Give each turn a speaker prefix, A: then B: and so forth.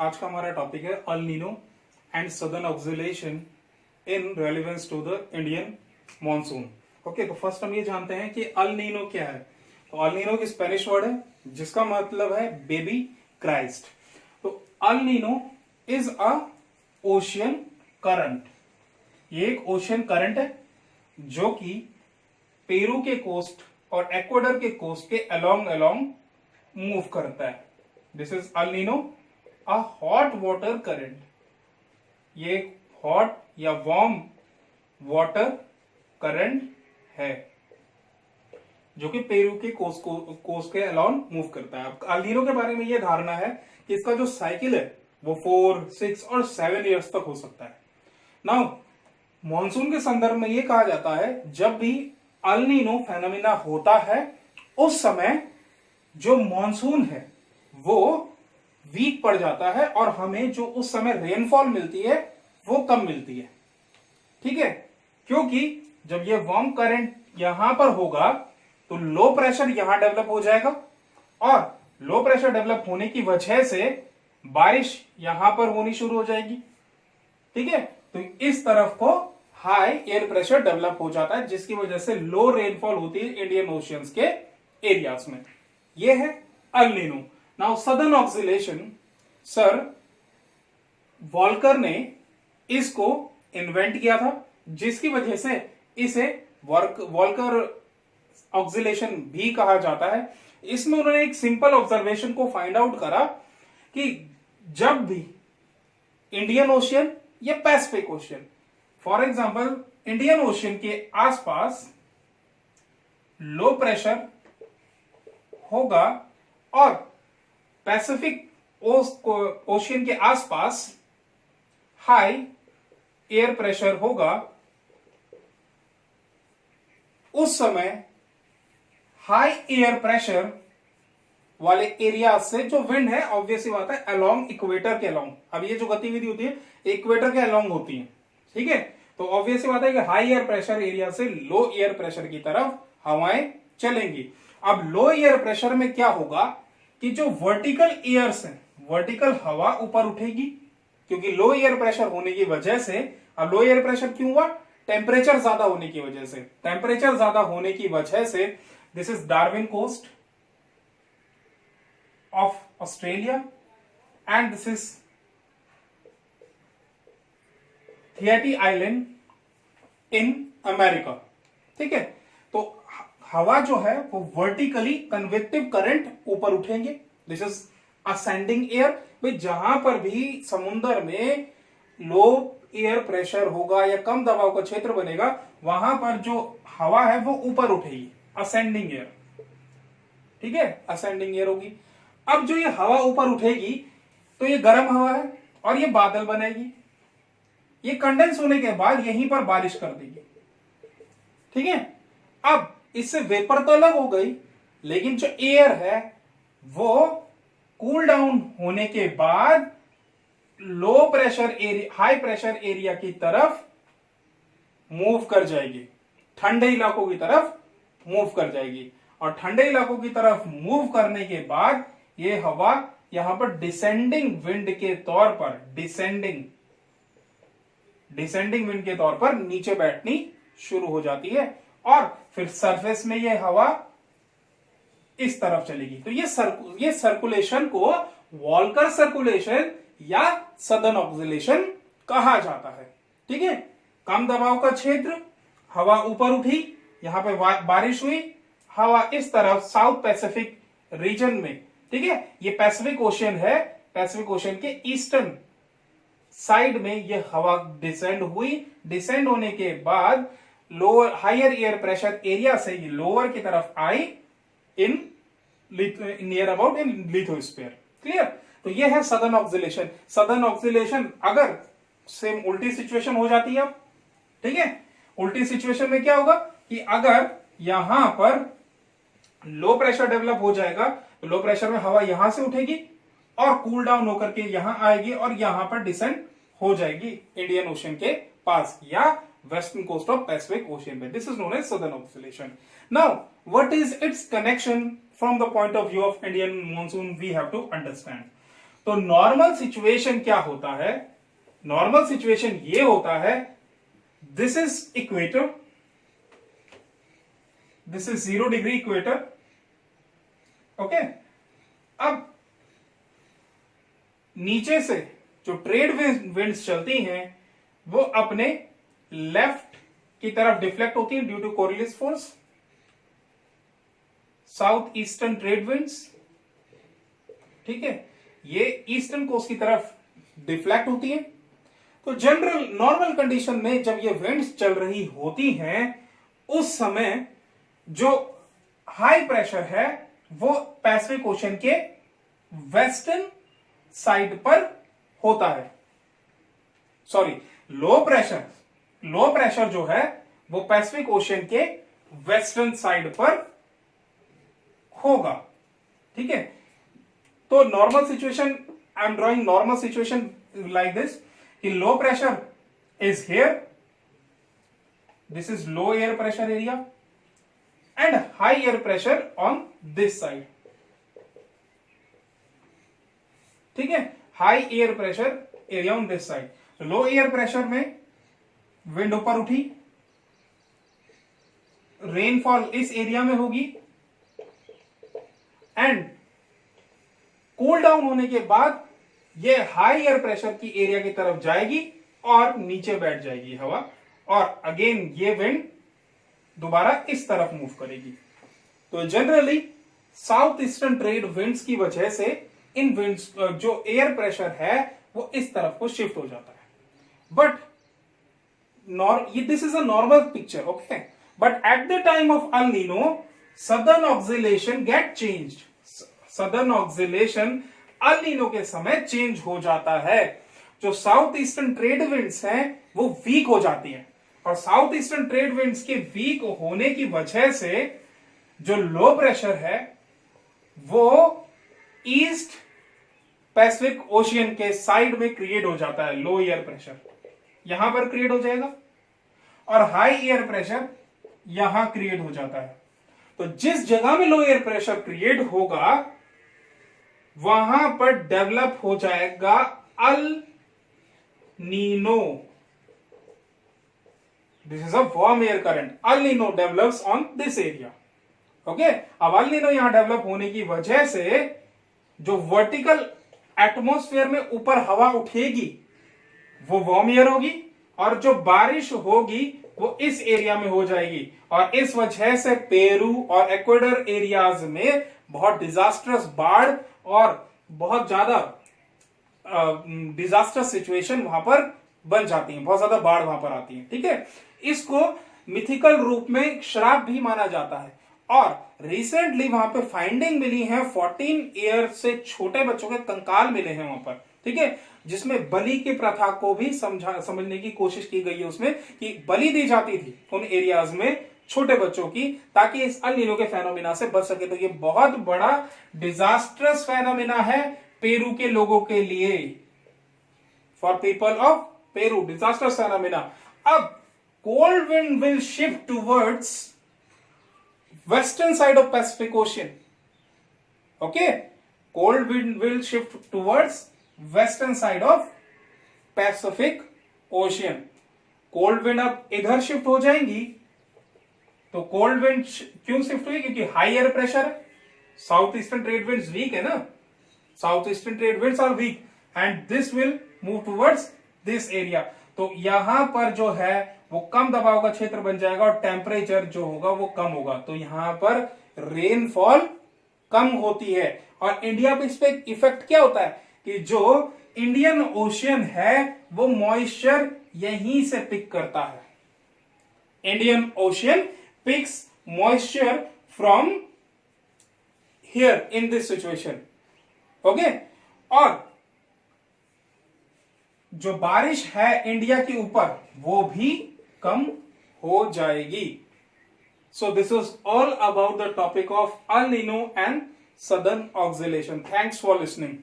A: आज का हमारा टॉपिक है el nino and southern oscillation in relevance to the Indian monsoon. Okay, तो फर्स्ट हम ये जानते हैं कि अल नीनो क्या है। तो अल नीनो की स्पेनिश वर्ड है जिसका मतलब है बेबी क्राइस्ट। तो El Nino is a ocean current. ये एक ओशियन करंट है जो कि पेरू के कोस्ट और इक्वाडोर के कोस्ट के अलोंग अलोंग मूव करता है। This is El Nino, a hot water current. ये एक हॉट या वार्म वाटर करंट है जो कि पेरू के कोस्ट के अलोंग मूव करता है। अल नीनो के बारे में यह धारणा है कि इसका जो साइकिल है वो 4, 6 और 7 ईयर्स तक हो सकता है। नाउ मॉनसून के संदर्भ में यह कहा जाता है जब भी अल नीनो फेनोमेना होता है उस समय जो मॉनसून है वो वीक पड़ जाता है और हमें जो उस समय रेनफॉल मिलती है वो कम मिलती है। ठीक है, क्योंकि जब ये वार्म करंट यहां पर होगा तो लो प्रेशर यहां डेवलप हो जाएगा और लो प्रेशर डेवलप होने की वजह से बारिश यहां पर होनी शुरू हो जाएगी। ठीक है, तो इस तरफ को हाई एयर प्रेशर डेवलप हो जाता है जिसकी वजह से लो रेनफॉल होती है इंडियन ओशियंस के एरियाज में। यह है el nino. Now southern oscillation, sir Walker ने इसको इन्वेंट किया था जिसकी वजह से इसे वॉल्कर ऑक्सिलेशन भी कहा जाता है। इसमें उन्होंने एक सिंपल ऑब्जर्वेशन को फाइंड आउट करा कि जब भी इंडियन ओशियन या Pacific ocean, for example Indian ocean के आसपास लो प्रेशर होगा और पैसिफिक ओशियन के आसपास हाई एयर प्रेशर होगा, उस समय हाई एयर प्रेशर वाले एरिया से जो विंड है ऑब्वियसली बात है अलोंग इक्वेटर के अलोंग, अब ये जो गतिविधि होती है इक्वेटर के अलोंग होती है। ठीक है, तो ऑब्वियसली बात है कि हाई एयर प्रेशर एरिया से लो एयर प्रेशर की तरफ हवाएं चलेंगी। अब लो एयर प्रेशर में क्या होगा कि जो वर्टिकल एयर्स है, वर्टिकल हवा ऊपर उठेगी क्योंकि लो एयर प्रेशर होने की वजह से। अब लो एयर प्रेशर क्यों हुआ? टेम्परेचर ज्यादा होने की वजह से। टेम्परेचर ज्यादा होने की वजह से this is Darwin coast of Australia and this is Tahiti island in America. ठीक है, तो हवा जो है वो वर्टिकली कन्वेक्टिव करंट ऊपर उठेंगे। This is ascending air. भाई जहां पर भी समुद्र में लो एयर प्रेशर होगा या कम दबाव का क्षेत्र बनेगा वहां पर जो हवा है वो ऊपर उठेगी, असेंडिंग एयर। ठीक है, असेंडिंग एयर होगी। अब जो ये हवा ऊपर उठेगी तो ये गर्म हवा है और ये बादल बनेगी। ये कंडेंस होने के बाद यहीं पर बारिश कर देगी। ठीक है, अब इससे वेपर तो अलग हो गई लेकिन जो एयर है वो कूल डाउन होने के बाद low pressure area, high pressure area की तरफ मूव कर जाएगी, ठंडे इलाकों की तरफ मूव कर जाएगी। और ठंडे इलाकों की तरफ मूव करने के बाद ये हवा यहां पर डिसेंडिंग विंड के तौर पर, डिसेंडिंग विंड के तौर पर नीचे बैठनी शुरू हो जाती है और फिर सरफेस में ये हवा इस तरफ चलेगी। तो ये सर्कुलेशन को वॉल्कर सर्कुलेशन या सदर्न ऑक्सिलेशन कहा जाता है। ठीक है, कम दबाव का क्षेत्र, हवा ऊपर उठी, यहां पे बारिश हुई, हवा इस तरफ साउथ पैसिफिक रीजन में। ठीक है, ये पैसिफिक ओशियन है, पैसिफिक ओशियन के ईस्टर्न साइड में ये हवा डिसेंड हुई। डिसेंड होने के बाद lower higher air pressure area से ये लोअर की तरफ आई in near about in lithosphere. Clear? तो ये है सदर्न ऑक्सिलेशन। सदर्न ऑक्सिलेशन अगर सेम उल्टी सिचुएशन हो जाती है अब, ठीक है, उल्टी सिचुएशन में क्या होगा कि अगर यहां पर लो प्रेशर डेवलप हो जाएगा तो लो प्रेशर में हवा यहां से उठेगी और कूल डाउन होकर के यहां आएगी और यहां पर डिसेंड हो जाएगी इंडियन ओशियन के पास या western coast of Pacific Ocean में। This is known as southern oscillation. Now what is its connection from the point of view of Indian monsoon we have to understand. तो normal situation क्या होता है, normal situation ये होता है, this is equator, this is 0 degree equator, okay. अब नीचे से जो ट्रेड विंड्स चलती हैं वो अपने लेफ्ट की तरफ डिफ्लेक्ट होती हैं due to Coriolis force, south eastern trade winds, ठीक है, ये ईस्टर्न कोस्ट की तरफ डिफ्लेक्ट होती है। तो जनरल नॉर्मल कंडीशन में जब ये विंड्स चल रही होती हैं उस समय जो हाई प्रेशर है वो पैसिफिक ओशन के वेस्टर्न साइड पर होता है, सॉरी लो प्रेशर जो है वो पैसिफिक ओशन के वेस्टर्न साइड पर होगा, ठीक है। तो normal situation, I am drawing normal situation like this कि low pressure is here, this is low air pressure area and high air pressure on this side, ठीक है, high air pressure area on this side. Low air pressure में wind ऊपर उठी, rainfall इस area में होगी and cool down होने के बाद ये हाई एयर प्रेशर की एरिया की तरफ जाएगी और नीचे बैठ जाएगी हवा, और अगेन ये विंड दोबारा इस तरफ मूव करेगी। तो generally south eastern trade winds की वजह से इन विंड्स जो एयर प्रेशर है वो इस तरफ को शिफ्ट हो जाता है। But this is a normal picture, okay, but at the time of el nino southern oscillation get changed, southern oscillation el nino के समय चेंज हो जाता है। जो साउथ ईस्टर्न ट्रेड विंड्स हैं वो वीक हो जाती हैं, और साउथ ईस्टर्न ट्रेड विंड्स के वीक होने की वजह से जो लो प्रेशर है वो ईस्ट पैसिफिक ओशियन के साइड में क्रिएट हो जाता है। लो एयर प्रेशर यहां पर क्रिएट हो जाएगा और हाई एयर प्रेशर यहां क्रिएट हो जाता है। तो जिस जगह में लो एयर प्रेशर क्रिएट होगा वहां पर डेवलप हो जाएगा El Nino, this is a warm air current, El Nino develops on this area, okay. अब अल नीनो यहां डेवलप होने की वजह से जो वर्टिकल एटमॉस्फेयर में ऊपर हवा उठेगी वो वार्म एयर होगी, और जो बारिश होगी वो इस एरिया में हो जाएगी, और इस वजह से पेरू और इक्वेडर एरियाज में बहुत डिजास्टरस बाढ़ और बहुत ज्यादा डिजास्टरस सिचुएशन वहां पर बन जाती है, बहुत ज्यादा बाढ़ वहां पर आती है, ठीक है। इसको मिथिकल रूप में श्राप भी माना जाता है, और रिसेंटली वहां पे फाइंडिंग मिली है, 14 ईयर से छोटे बच्चों के कंकाल मिले हैं वहां पर, ठीक है, जिसमें बलि की प्रथा को भी समझने की कोशिश की गई है उसमें, कि बलि दी जाती थी उन एरियाज में छोटे बच्चों की, ताकि इस अल नीनो के फेनोमिना से बच सके। तो ये बहुत बड़ा डिजास्टरस फेनोमिना है पेरू के लोगों के लिए, for people of Peru, disastrous phenomena. अब cold wind will shift towards western side of Pacific Ocean, okay, cold wind will shift towards western side of Pacific Ocean. Cold wind अब इधर shift हो जाएंगी, तो कोल्ड विंड क्यों shift हुई? क्योंकि high air pressure है, south eastern trade winds weak है ना, south eastern trade winds are weak and this will move towards this area. तो यहां पर जो है वो कम दबाव का क्षेत्र बन जाएगा और टेम्परेचर जो होगा वो कम होगा, तो यहां पर रेनफॉल कम होती है। और इंडिया पे इस पे इफेक्ट क्या होता है कि जो इंडियन ओशियन है वो मॉइस्चर यहीं से पिक करता है, Indian ocean picks moisture from here in this situation, okay. और जो बारिश है इंडिया के ऊपर वो भी कम हो जाएगी। So this is all about the topic of el nino and southern oscillation. Thanks for listening.